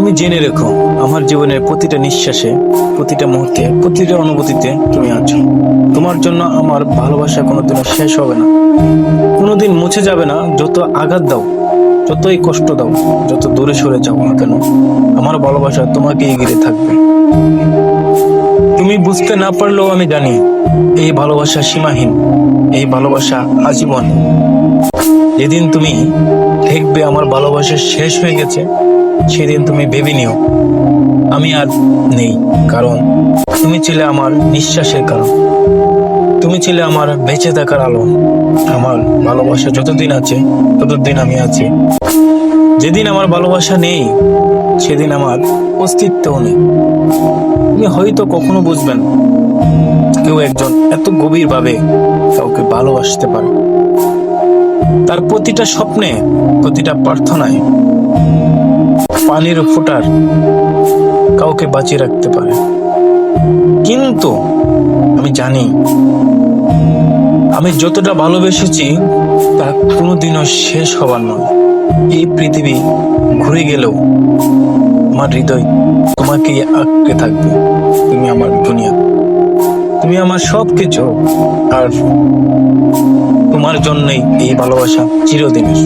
তুমি জেনে রেখো, আমার জীবনের প্রতিটা নিঃশ্বাসে, প্রতিটা মুহূর্তে, প্রতিটা অনুভূতিতে তুমি আছো। তোমার জন্য আমার ভালোবাসা কোনোদিনও শেষ হবে না, কোনোদিন মুছে যাবে না। যত আঘাত দাও, যতই কষ্ট দাও, যত দূরে সরে যাও না কেন, আমার ভালোবাসা তোমাকেই ঘিরে থাকবে। তুমি বুঝতে না পারলেও আমি জানি, এই ভালোবাসা সীমাহীন, এই ভালোবাসা আজীবন। যেদিন তুমি দেখবে আমার ভালোবাসা শেষ হয়ে গেছে, সেদিন তুমি ভেবে নিও আমি আর নেই। কারণ তুমি ছিলে আমার নিঃশ্বাসের কারণ, তুমি ছিলে আমার বেঁচে থাকার আলো। আমার ভালোবাসা যতদিন আছে ততদিন আমি আছি। যেদিন আমার ভালোবাসা নেই, সেদিন আমার অস্তিত্বও নেই। তুমি হয়তো কখনো বুঝবেন কেউ একজন এত গভীর ভাবে কাউকে ভালোবাসতে পারে, তার প্রতিটা স্বপ্নে, প্রতিটা প্রার্থনায় পানির ফোঁটার কাউকে বাঁচিয়ে রাখতে পারে। কিন্তু আমি জানি, আমি যতটা ভালোবেসেছি তা কোনোদিনও শেষ হবার নয়। এই পৃথিবী ঘুরে গেলেও আমার হৃদয় তোমাকে আঁকড়ে থাকবে। তুমি আমার দুনিয়া, তুমি আমার সবকিছু, আর তোমার জন্যই এই ভালোবাসা চিরদিনের।